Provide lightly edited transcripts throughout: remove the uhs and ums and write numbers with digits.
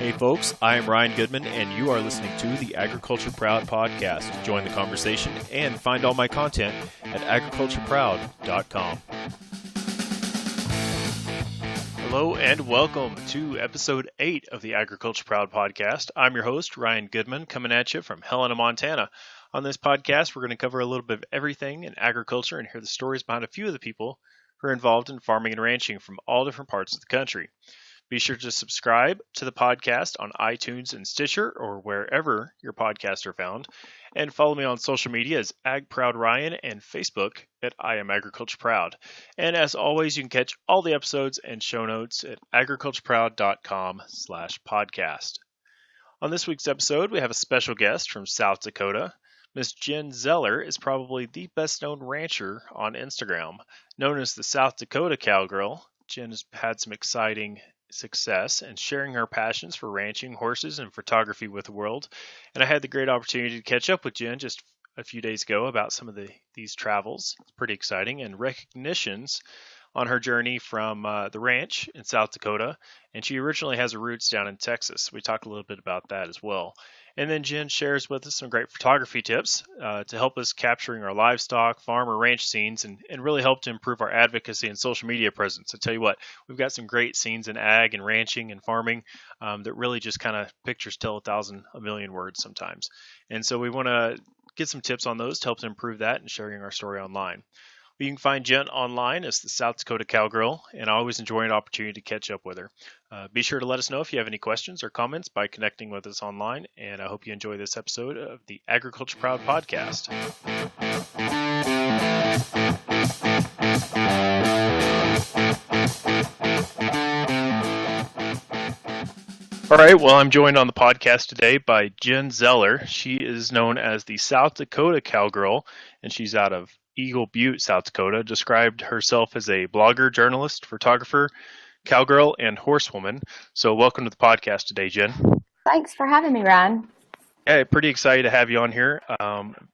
Hey folks, I am Ryan Goodman and you are listening to the Agriculture Proud podcast. Join the conversation and find all my content at agricultureproud.com. Hello and welcome to episode 8 of the Agriculture Proud podcast. I'm your host, Ryan Goodman, coming at you from Helena, Montana. On this podcast, we're going to cover a little bit of everything in agriculture and hear the stories behind a few of the people who are involved in farming and ranching from all different parts of the country. Be sure to subscribe to the podcast on iTunes and Stitcher or wherever your podcasts are found. And follow me on social media as AgProudRyan and Facebook at I Am Agriculture Proud. And as always, you can catch all the episodes and show notes at agricultureproud.com/podcast. On this week's episode, we have a special guest from South Dakota. Miss Jen Zeller is probably the best-known rancher on Instagram. Known as the South Dakota Cowgirl, Jen has had some exciting success and sharing her passions for ranching, horses, and photography with the world. And I had the great opportunity to catch up with Jen just a few days ago about some of these travels. It's pretty exciting, and recognitions on her journey from the ranch in South Dakota. And she originally has her roots down in Texas. We talked a little bit about that as well. And then Jen shares with us some great photography tips to help us capturing our livestock, farm, or ranch scenes and really help to improve our advocacy and social media presence. I tell you what, we've got some great scenes in ag and ranching and farming that really just kind of pictures tell a million words sometimes. And so we want to get some tips on those to help to improve that and sharing our story online. You can find Jen online as the South Dakota Cowgirl, and I always enjoy an opportunity to catch up with her. Be sure to let us know if you have any questions or comments by connecting with us online, and I hope you enjoy this episode of the Agriculture Proud podcast. All right, well, I'm joined on the podcast today by Jen Zeller. She is known as the South Dakota Cowgirl, and she's out of Eagle Butte, South Dakota. Described herself as a blogger, journalist, photographer, cowgirl, and horsewoman. So welcome to the podcast today, Jen. Thanks for having me, Ryan. Yeah, pretty excited to have you on here.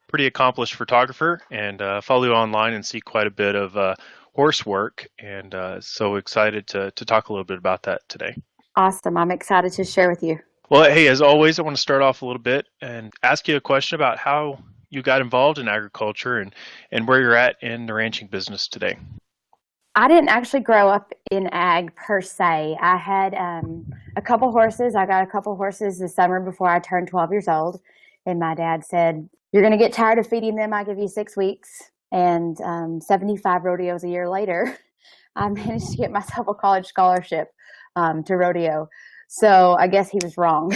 Pretty accomplished photographer, and follow you online and see quite a bit of horse work, and so excited to talk a little bit about that today. Awesome. I'm excited to share with you. Well, hey, as always, I want to start off a little bit and ask you a question about how you got involved in agriculture and where you're at in the ranching business today. I didn't actually grow up in ag per se. I had a couple horses. I got a couple horses this summer before I turned 12 years old. And my dad said, "You're going to get tired of feeding them. I give you 6 weeks." And 75 rodeos a year later, I managed to get myself a college scholarship to rodeo. So I guess he was wrong.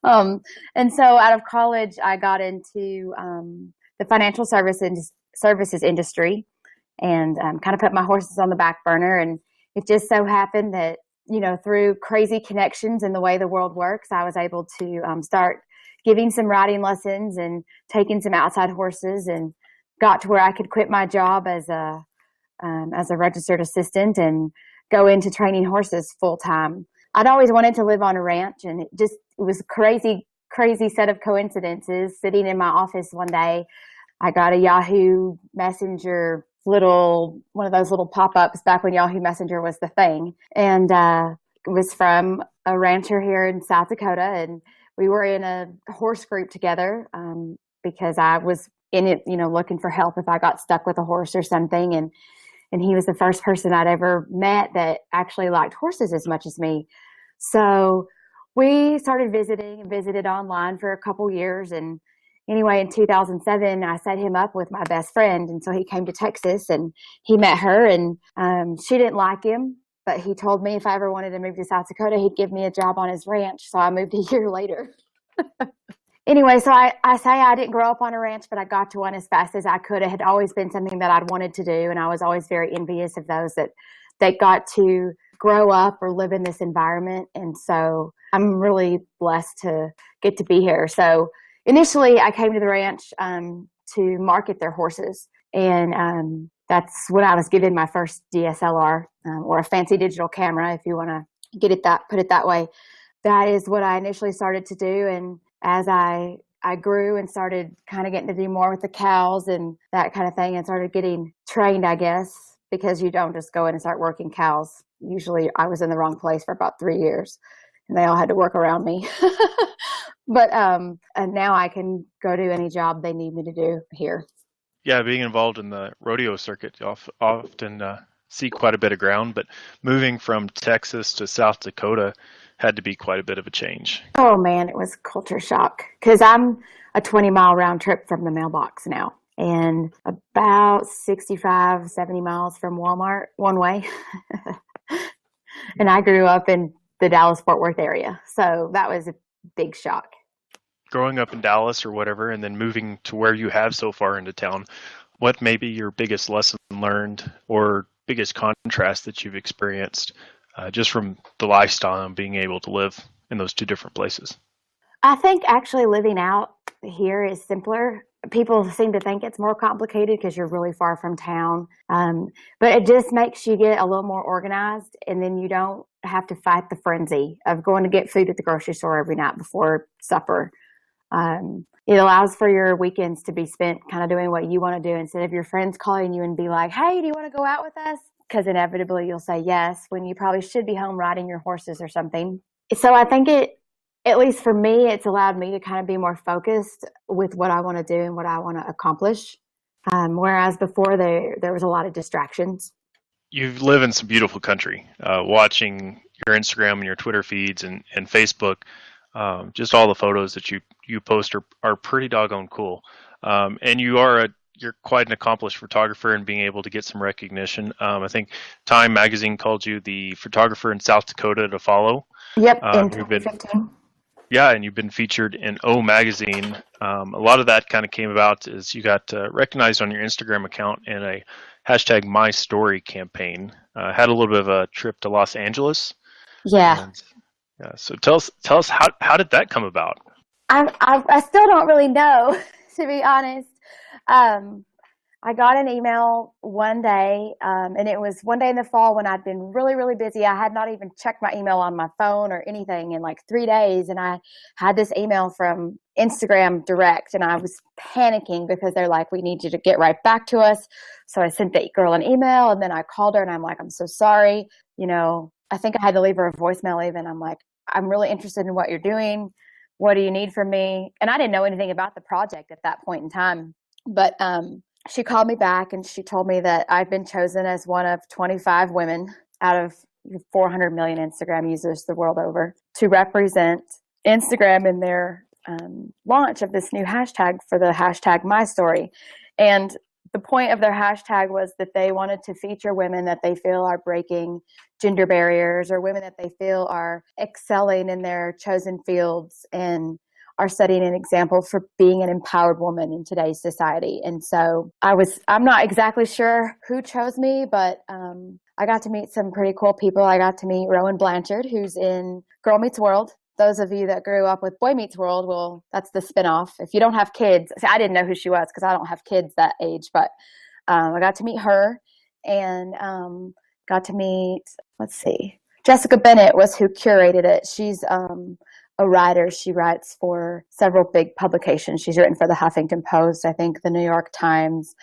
And so out of college, I got into the financial services industry and kind of put my horses on the back burner. And it just so happened that, through crazy connections and the way the world works, I was able to start giving some riding lessons and taking some outside horses, and got to where I could quit my job as a registered assistant and go into training horses full time. I'd always wanted to live on a ranch, and it was a crazy set of coincidences. Sitting in my office one day, I got a Yahoo Messenger one of those little pop-ups back when Yahoo Messenger was the thing. And it was from a rancher here in South Dakota, and we were in a horse group together because I was in it, looking for help if I got stuck with a horse or something. And he was the first person I'd ever met that actually liked horses as much as me. So we started visited online for a couple years. And anyway, in 2007, I set him up with my best friend. And so he came to Texas and he met her, and she didn't like him, but he told me if I ever wanted to move to South Dakota, he'd give me a job on his ranch. So I moved a year later. Anyway, so I say I didn't grow up on a ranch, but I got to one as fast as I could. It had always been something that I'd wanted to do, and I was always very envious of those that they got to grow up or live in this environment. And so I'm really blessed to get to be here. So initially, I came to the ranch to market their horses, and that's when I was given my first DSLR or a fancy digital camera, if you want to put it that way. That is what I initially started to do, and as I grew and started kind of getting to do more with the cows and that kind of thing, and started getting trained, I guess, because you don't just go in and start working cows. Usually I was in the wrong place for about 3 years. and they all had to work around me. But and now I can go do any job they need me to do here. Yeah, being involved in the rodeo circuit, you often see quite a bit of ground, but moving from Texas to South Dakota had to be quite a bit of a change. Oh man, it was culture shock because I'm a 20-mile round trip from the mailbox now and about 65, 70 miles from Walmart one way. And I grew up in the Dallas-Fort Worth area. So that was a big shock. Growing up in Dallas or whatever, and then moving to where you have so far into town, what may be your biggest lesson learned or biggest contrast that you've experienced just from the lifestyle and being able to live in those two different places? I think actually living out here is simpler. People seem to think it's more complicated because you're really far from town. But it just makes you get a little more organized, and then you don't have to fight the frenzy of going to get food at the grocery store every night before supper. It allows for your weekends to be spent kind of doing what you want to do instead of your friends calling you and be like, hey, do you want to go out with us? Because inevitably you'll say yes when you probably should be home riding your horses or something. So I think at least for me, it's allowed me to kind of be more focused with what I want to do and what I want to accomplish. Whereas before there was a lot of distractions. You live in some beautiful country. Watching your Instagram and your Twitter feeds and Facebook, just all the photos that you post are pretty doggone cool. And you're quite an accomplished photographer and being able to get some recognition. I think Time Magazine called you the photographer in South Dakota to follow. Yep, in 2015. Yeah, and you've been featured in O Magazine. A lot of that kind of came about as you got recognized on your Instagram account in a hashtag My Story campaign. Had a little bit of a trip to Los Angeles. Yeah. And, yeah. So tell us how did that come about? I still don't really know, to be honest. I got an email one day, and it was one day in the fall when I'd been really, really busy. I had not even checked my email on my phone or anything in like 3 days. And I had this email from Instagram Direct, and I was panicking because they're like, we need you to get right back to us. So I sent the girl an email, and then I called her and I'm like, I'm so sorry. I think I had to leave her a voicemail even. I'm like, I'm really interested in what you're doing. What do you need from me? And I didn't know anything about the project at that point in time. But she called me back and she told me that I'd been chosen as one of 25 women out of 400 million Instagram users the world over to represent Instagram in their launch of this new hashtag for the hashtag My Story. And the point of their hashtag was that they wanted to feature women that they feel are breaking gender barriers or women that they feel are excelling in their chosen fields and are setting an example for being an empowered woman in today's society. And so I'm not exactly sure who chose me, but I got to meet some pretty cool people. I got to meet Rowan Blanchard, who's in Girl Meets World. Those of you that grew up with Boy Meets World, well, that's the spinoff. If you don't have kids, see, I didn't know who she was because I don't have kids that age, but I got to meet her and got to meet, Jessica Bennett was who curated it. She's a writer. She writes for several big publications. She's written for the Huffington Post, I think the New York Times.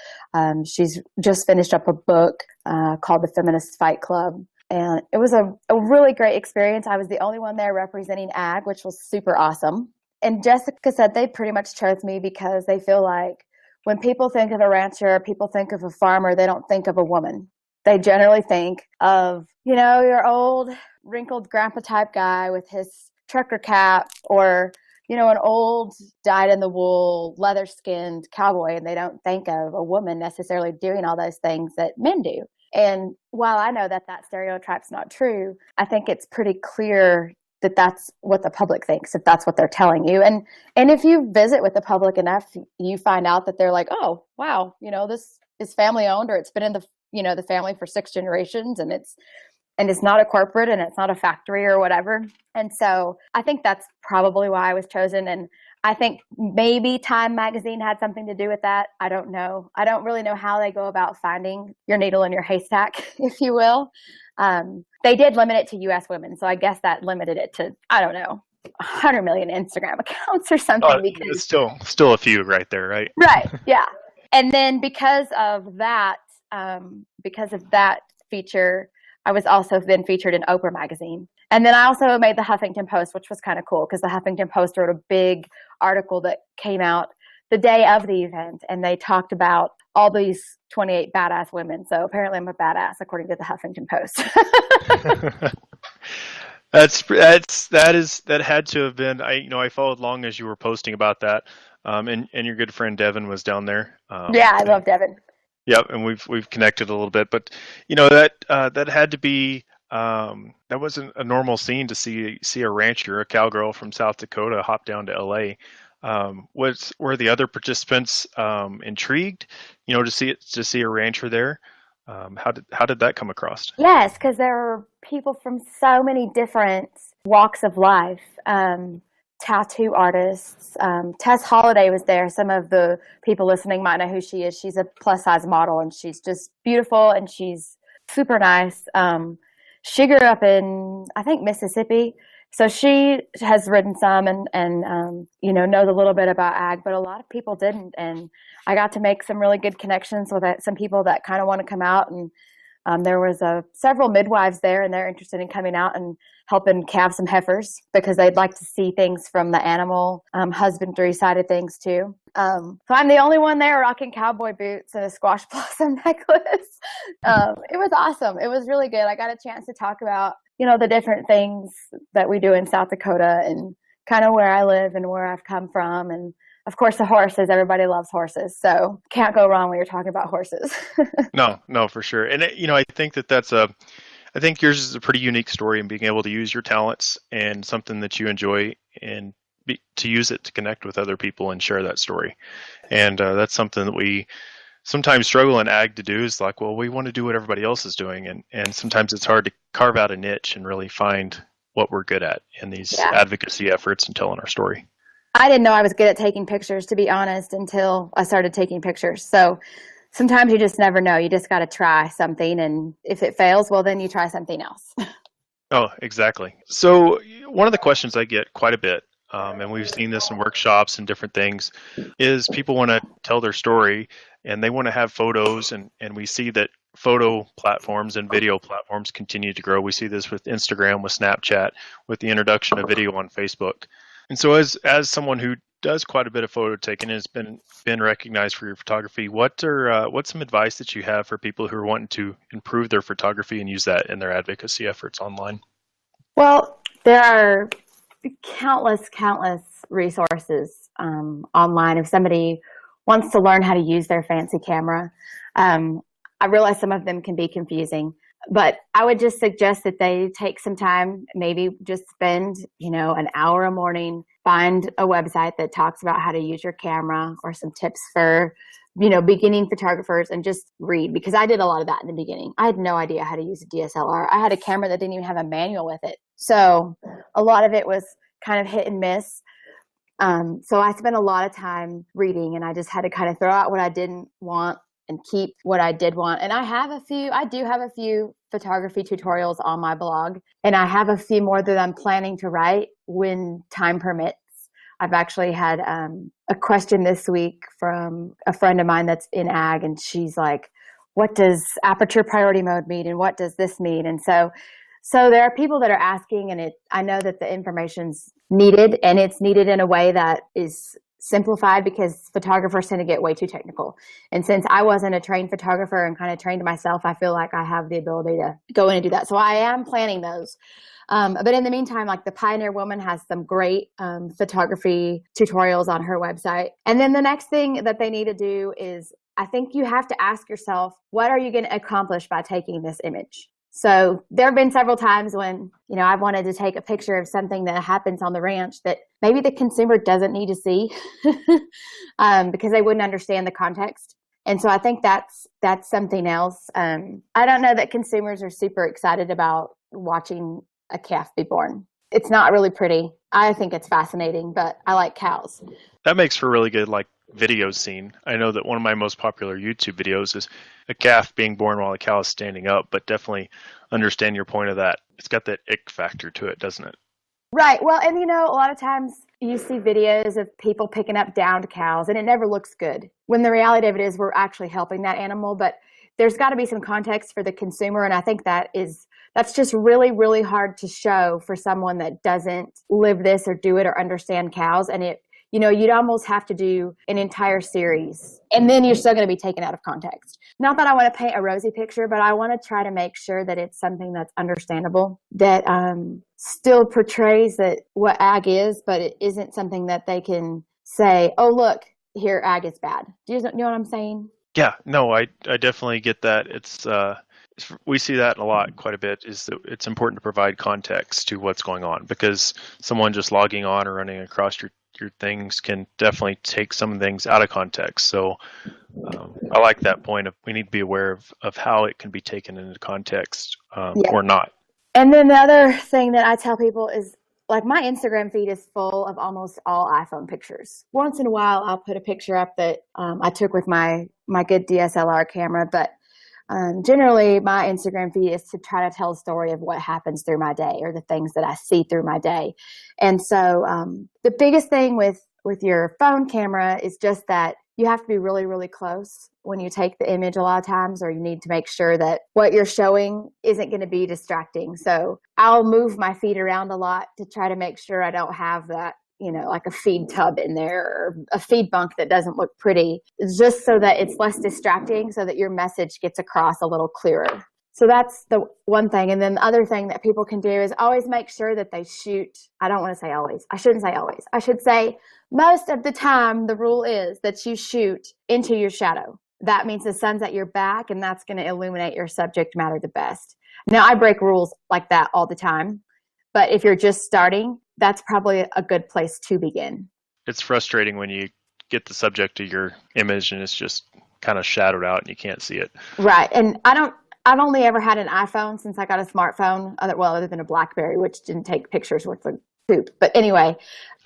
She's just finished up a book called The Feminist Fight Club. And it was a really great experience. I was the only one there representing ag, which was super awesome. And Jessica said they pretty much chose me because they feel like when people think of a rancher, people think of a farmer, they don't think of a woman. They generally think of, your old wrinkled grandpa type guy with his trucker cap or, an old dyed-in-the-wool, leather-skinned cowboy, and they don't think of a woman necessarily doing all those things that men do. And while I know that stereotype's not true, I think it's pretty clear that that's what the public thinks, if that's what they're telling you. And if you visit with the public enough, you find out that they're like, oh, wow, this is family owned, or it's been in the family for 6 generations, and it's not a corporate and it's not a factory or whatever. And so I think that's probably why I was chosen. And I think maybe Time Magazine had something to do with that. I don't know. I don't really know how they go about finding your needle in your haystack, if you will. They did limit it to U.S. women. So I guess that limited it to, 100 million Instagram accounts or something. Because it's still a few right there, right? Right. Yeah. And then because of that feature, I was also then featured in Oprah magazine. And then I also made the Huffington Post, which was kind of cool because the Huffington Post wrote a big article that came out the day of the event, and they talked about all these 28 badass women. So apparently I'm a badass according to the Huffington Post. That had to have been. I followed along as you were posting about that, and your good friend Devin was down there. Yeah, I love Devin. Yep, and we've connected a little bit, but that had to be that wasn't a normal scene to see a rancher, a cowgirl from South Dakota, hop down to LA. Were the other participants intrigued, to see a rancher there? How did that come across? Yes, because there are people from so many different walks of life. Tattoo artists. Tess Holliday was there. Some of the people listening might know who she is. She's a plus size model, and she's just beautiful, and she's super nice. She grew up in, I think, Mississippi. So she has ridden some and knows a little bit about ag, but a lot of people didn't. And I got to make some really good connections with some people that kind of want to come out. And there was several midwives there, and they're interested in coming out and helping calve some heifers because they'd like to see things from the animal husbandry side of things too. So I'm the only one there rocking cowboy boots and a squash blossom necklace. It was awesome. It was really good. I got a chance to talk about, the different things that we do in South Dakota and kind of where I live and where I've come from. And of course, the horses, everybody loves horses. So can't go wrong when you're talking about horses. No, for sure. And, I think I think yours is a pretty unique story in being able to use your talents and something that you enjoy and to use it to connect with other people and share that story. And that's something that we sometimes struggle in ag to do is like, well, we want to do what everybody else is doing. And sometimes it's hard to carve out a niche and really find what we're good at in these advocacy efforts and telling our story. I didn't know I was good at taking pictures, to be honest, until I started taking pictures. So sometimes you just never know. You just got to try something. And if it fails, well, then you try something else. Oh, exactly. So one of the questions I get quite a bit, and we've seen this in workshops and different things, is people want to tell their story and they want to have photos. And we see that photo platforms and video platforms continue to grow. We see this with Instagram, with Snapchat, with the introduction of video on Facebook. And so as someone who does quite a bit of photo taking and has been recognized for your photography, what's some advice that you have for people who are wanting to improve their photography and use that in their advocacy efforts online? Well, there are countless resources online. If somebody wants to learn how to use their fancy camera, I realize some of them can be confusing. But I would just suggest that they take some time, maybe just spend, an hour a morning, find a website that talks about how to use your camera or some tips for, beginning photographers, and just read, because I did a lot of that in the beginning. I had no idea how to use a DSLR. I had a camera that didn't even have a manual with it. So a lot of it was kind of hit and miss. So I spent a lot of time reading, and I just had to kind of throw out what I didn't want and keep what I did want. And I do have a few photography tutorials on my blog, and I have a few more that I'm planning to write when time permits. I've actually had a question this week from a friend of mine that's in ag, and she's like, what does aperture priority mode mean? And what does this mean? And so there are people that are asking, and I know that the information's needed, and it's needed in a way that is simplified, because photographers tend to get way too technical. And since I wasn't a trained photographer and kind of trained myself, I feel like I have the ability to go in and do that. So I am planning those. But in the meantime, like the Pioneer Woman has some great photography tutorials on her website. And then the next thing that they need to do is, I think you have to ask yourself, what are you going to accomplish by taking this image? So there have been several times when, I've wanted to take a picture of something that happens on the ranch that maybe the consumer doesn't need to see because they wouldn't understand the context. And so I think that's something else. I don't know that consumers are super excited about watching a calf be born. It's not really pretty. I think it's fascinating, but I like cows. That makes for a really good video scene. I know that one of my most popular YouTube videos is a calf being born while the cow is standing up, but definitely understand your point of that. It's got that ick factor to it, doesn't it? Right. Well, and a lot of times you see videos of people picking up downed cows and it never looks good, when the reality of it is we're actually helping that animal. But there's got to be some context for the consumer. And I think that's just really, really hard to show for someone that doesn't live this or do it or understand cows. And you'd almost have to do an entire series, and then you're still going to be taken out of context. Not that I want to paint a rosy picture, but I want to try to make sure that it's something that's understandable, that still portrays that what ag is, but it isn't something that they can say, oh, look, here, ag is bad. Do you know what I'm saying? Yeah, no, I definitely get that. We see that a lot, quite a bit, is that it's important to provide context to what's going on, because someone just logging on or running across your things can definitely take some things out of context. So I like that point of we need to be aware of how it can be taken into context or not. And then the other thing that I tell people is, like, my Instagram feed is full of almost all iPhone pictures. Once in a while, I'll put a picture up that I took with my good DSLR camera, but generally my Instagram feed is to try to tell a story of what happens through my day or the things that I see through my day. And so the biggest thing with your phone camera is just that you have to be really, really close when you take the image a lot of times, or you need to make sure that what you're showing isn't going to be distracting. So I'll move my feed around a lot to try to make sure I don't have that, like a feed tub in there or a feed bunk that doesn't look pretty, just so that it's less distracting, so that your message gets across a little clearer. So that's the one thing. And then the other thing that people can do is always make sure that they shoot. I don't want to say always. I shouldn't say always. I should say most of the time, the rule is that you shoot into your shadow. That means the sun's at your back, and that's going to illuminate your subject matter the best. Now, I break rules like that all the time, but if you're just starting, that's probably a good place to begin. It's frustrating when you get the subject of your image and it's just kind of shadowed out and you can't see it. Right. And I've only ever had an iPhone since I got a smartphone, other than a BlackBerry, which didn't take pictures worth of poop. But anyway.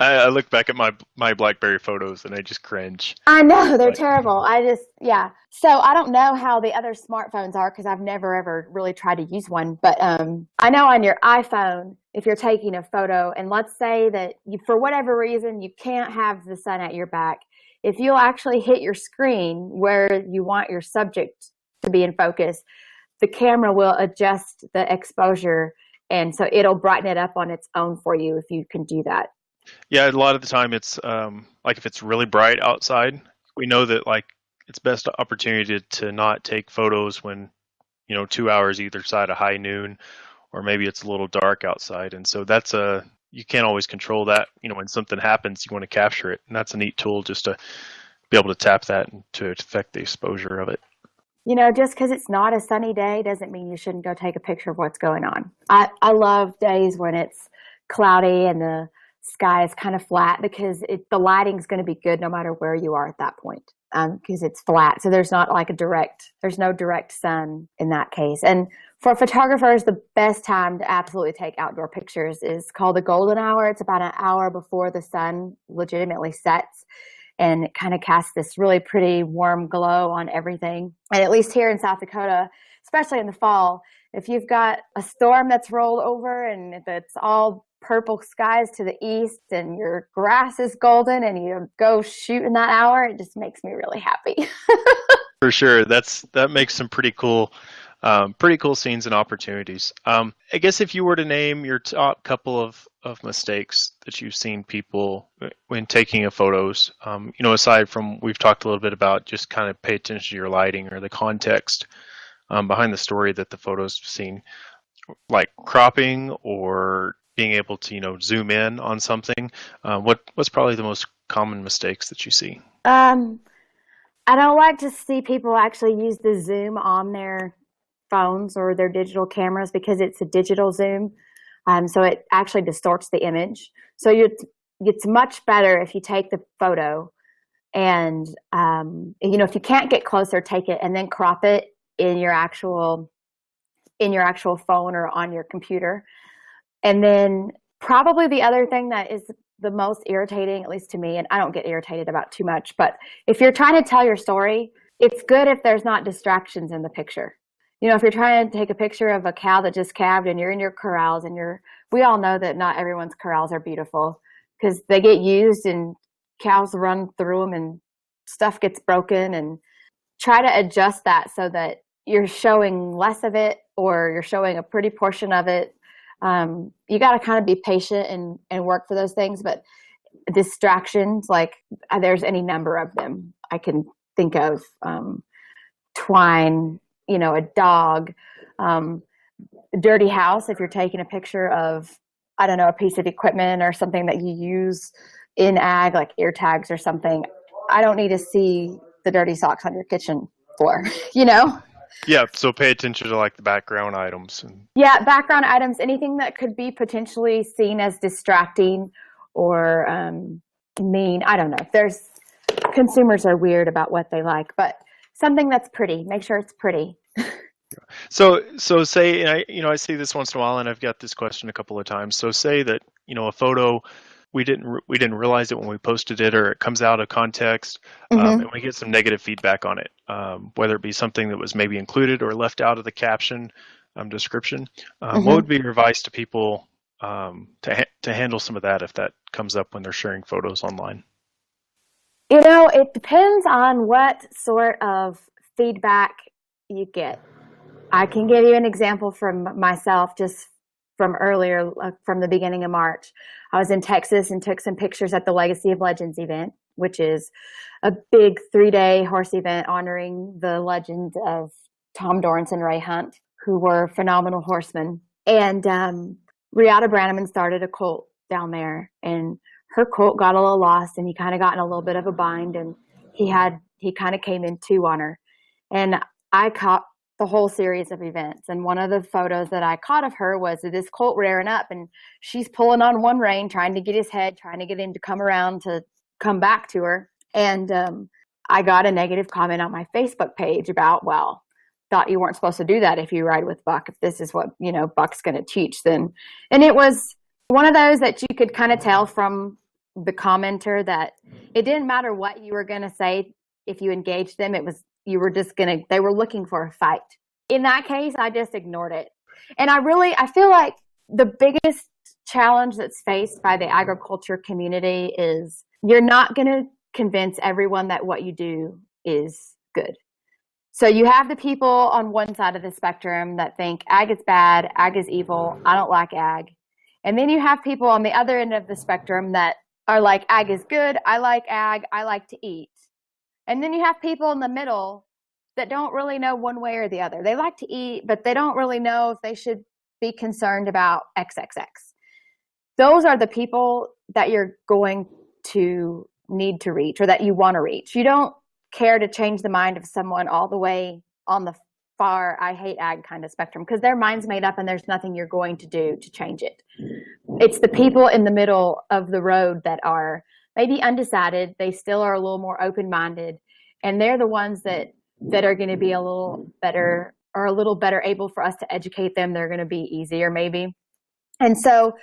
I look back at my BlackBerry photos and I just cringe. I know, they're terrible. So I don't know how the other smartphones are, because I've never ever really tried to use one. But I know on your iPhone, if you're taking a photo, and let's say that for whatever reason, you can't have the sun at your back, if you'll actually hit your screen where you want your subject to be in focus, the camera will adjust the exposure, and so it'll brighten it up on its own for you if you can do that. Yeah, a lot of the time it's like if it's really bright outside, we know that like it's best opportunity to not take photos when 2 hours either side of high noon, or maybe it's a little dark outside. And so you can't always control that. When something happens, you want to capture it, and that's a neat tool just to be able to tap that and to affect the exposure of it. Just because it's not a sunny day doesn't mean you shouldn't go take a picture of what's going on. I love days when it's cloudy and the sky is kind of flat, because the lighting's going to be good no matter where you are at that point, because it's flat. So there's not like there's no direct sun in that case. And for photographers, the best time to absolutely take outdoor pictures is called the golden hour. It's about an hour before the sun legitimately sets, and it kind of casts this really pretty warm glow on everything. And at least here in South Dakota, especially in the fall, if you've got a storm that's rolled over and it's all purple skies to the east and your grass is golden and you go shoot in that hour, it just makes me really happy. For sure. That makes some pretty cool scenes and opportunities. I guess if you were to name your top couple of mistakes that you've seen people when taking of photos, aside from, we've talked a little bit about just kind of pay attention to your lighting or the context behind the story that the photo's seen, like cropping or being able to, zoom in on something. What's probably the most common mistakes that you see? I don't like to see people actually use the zoom on their phones or their digital cameras, because it's a digital zoom. So it actually distorts the image. So it's much better if you take the photo and, if you can't get closer, take it and then crop it in your actual phone or on your computer. And then probably the other thing that is the most irritating, at least to me, and I don't get irritated about too much, but if you're trying to tell your story, it's good if there's not distractions in the picture. If you're trying to take a picture of a cow that just calved and you're in your corrals and we all know that not everyone's corrals are beautiful, because they get used and cows run through them and stuff gets broken, and try to adjust that so that, you're showing less of it or you're showing a pretty portion of it. You got to kind of be patient and work for those things. But distractions, like there's any number of them I can think of. Twine, a dog, dirty house. If you're taking a picture of, I don't know, a piece of equipment or something that you use in ag, like ear tags or something, I don't need to see the dirty socks on your kitchen floor, Yeah, so pay attention to like the background items. Yeah, background items, anything that could be potentially seen as distracting or mean. I don't know. Consumers are weird about what they like, but something that's pretty. Make sure it's pretty. So say, I see this once in a while, and I've got this question a couple of times. So say that a photo, we didn't realize it when we posted it, or it comes out of context, and we get some negative feedback on it, whether it be something that was maybe included or left out of the caption description. What would be your advice to people to handle some of that if that comes up when they're sharing photos online? It depends on what sort of feedback you get. I can give you an example from myself just from earlier, from the beginning of March. I was in Texas and took some pictures at the Legacy of Legends event, which is a big 3-day horse event honoring the legend of Tom Dorrance and Ray Hunt, who were phenomenal horsemen. And Riata Brannaman started a cult down there, and her colt got a little lost, and he kind of got in a little bit of a bind, and he kind of came in two on her. And I caught the whole series of events. And one of the photos that I caught of her was this colt rearing up, and she's pulling on one rein, trying to get his head, trying to get him to come around to come back to her. And I got a negative comment on my Facebook page about, well, thought you weren't supposed to do that if you ride with Buck. If this is what, Buck's going to teach, then. And it was one of those that you could kind of tell from the commenter that it didn't matter what you were going to say. If you engaged them, they were looking for a fight. In that case, I just ignored it. And I feel like the biggest challenge that's faced by the agriculture community is you're not going to convince everyone that what you do is good. So you have the people on one side of the spectrum that think ag is bad, ag is evil, I don't like ag. And then you have people on the other end of the spectrum that are like, ag is good, I like ag, I like to eat. And then you have people in the middle that don't really know one way or the other. They like to eat, but they don't really know if they should be concerned about XXX. Those are the people that you're going to need to reach, or that you want to reach. You don't care to change the mind of someone all the way on the far I hate ag kind of spectrum, because their mind's made up and there's nothing you're going to do to change it. It's the people in the middle of the road that are maybe undecided. They still are a little more open-minded, and they're the ones that are going to be a little better able for us to educate them. They're going to be easier maybe. And so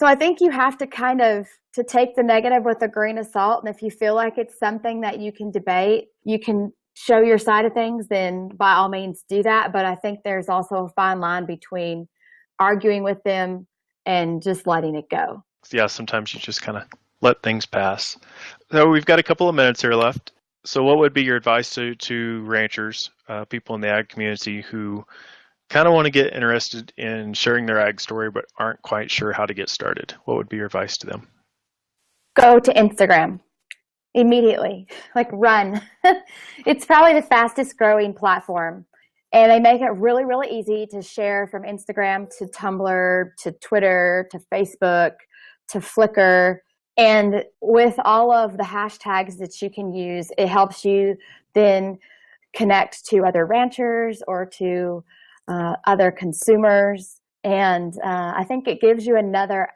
I think you have to kind of to take the negative with a grain of salt. And if you feel like it's something that you can debate, you can show your side of things, then by all means do that. But I think there's also a fine line between arguing with them and just letting it go. Yeah, sometimes you just kind of let things pass. So we've got a couple of minutes here left. So what would be your advice to ranchers, people in the ag community who kind of want to get interested in sharing their ag story but aren't quite sure how to get started? What would be your advice to them? Go to Instagram immediately, like run. It's probably the fastest growing platform. And they make it really, really easy to share from Instagram to Tumblr, to Twitter, to Facebook, to Flickr. And with all of the hashtags that you can use, it helps you then connect to other ranchers or to other consumers. And I think it gives you another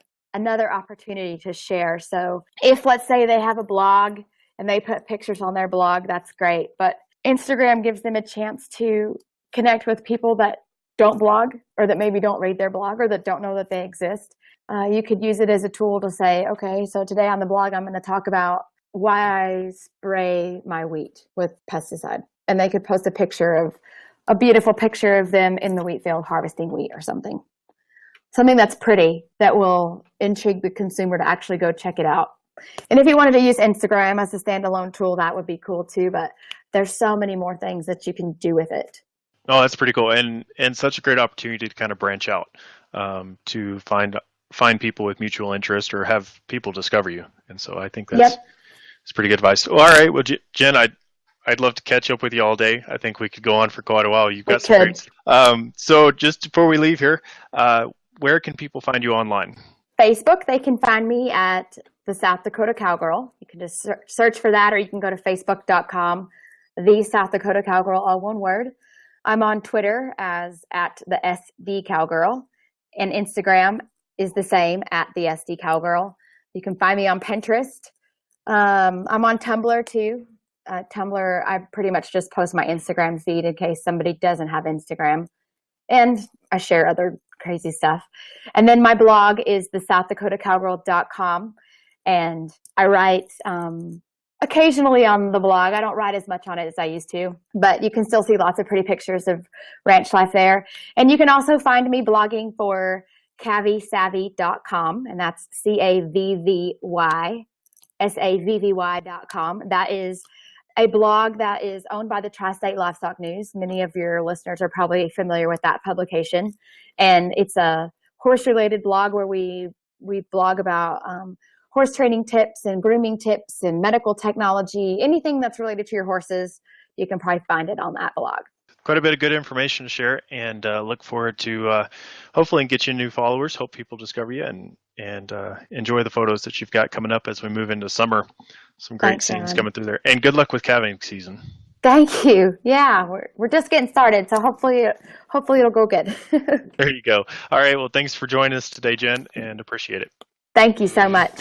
opportunity to share. So if, let's say, they have a blog and they put pictures on their blog, that's great. But Instagram gives them a chance to connect with people that don't blog, or that maybe don't read their blog, or that don't know that they exist. You could use it as a tool to say, okay, so today on the blog, I'm going to talk about why I spray my wheat with pesticide. And they could post a beautiful picture of them in the wheat field harvesting wheat or something. Something that's pretty, that will intrigue the consumer to actually go check it out. And if you wanted to use Instagram as a standalone tool, that would be cool too. But there's so many more things that you can do with it. Oh, that's pretty cool, and such a great opportunity to kind of branch out, to find people with mutual interest or have people discover you. And so I think that's Yep, it's pretty good advice. Well, all right, well, Jen, I'd love to catch up with you all day. I think we could go on for quite a while. You've we got some great. could. So just before we leave here, where can people find you online? Facebook, they can find me at the South Dakota Cowgirl. You can just search for that, or you can go to facebook.com, the South Dakota Cowgirl, all one word. I'm on Twitter as at the SD Cowgirl, and Instagram is the same at the SD Cowgirl. You can find me on Pinterest. I'm on Tumblr too. Tumblr, I pretty much just post my Instagram feed in case somebody doesn't have Instagram. And I share other crazy stuff. And then my blog is the southdakotacowgirl.com. And I write occasionally on the blog. I don't write as much on it as I used to, but you can still see lots of pretty pictures of ranch life there. And you can also find me blogging for CavvySavvy.com, and that's CavvySavvy.com. That is a blog that is owned by the Tri-State Livestock News. Many of your listeners are probably familiar with that publication. And it's a horse-related blog where we blog about horse training tips and grooming tips and medical technology. Anything that's related to your horses, you can probably find it on that blog. Quite a bit of good information to share, and look forward to hopefully get you new followers. Hope people discover you and enjoy the photos that you've got coming up as we move into summer. Some great Thanks, scenes Aaron. coming through there, and good luck with calving season. Thank you. Yeah, we're just getting started, so hopefully it'll go good. There you go. All right. Well, thanks for joining us today, Jen, and appreciate it. Thank you so much.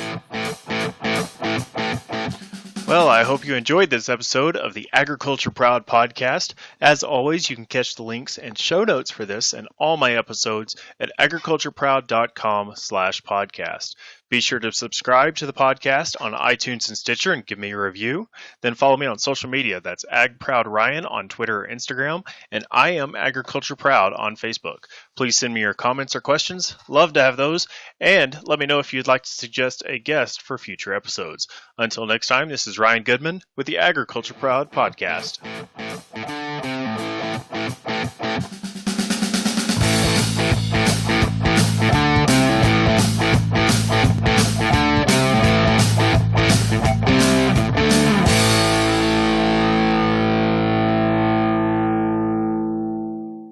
Well, I hope you enjoyed this episode of the Agriculture Proud podcast. As always, you can catch the links and show notes for this and all my episodes at agricultureproud.com/podcast. Be sure to subscribe to the podcast on iTunes and Stitcher and give me a review. Then follow me on social media. That's AgProudRyan on Twitter or Instagram, and I am Agriculture Proud on Facebook. Please send me your comments or questions. Love to have those. And let me know if you'd like to suggest a guest for future episodes. Until next time, this is Ryan Goodman with the Agriculture Proud podcast.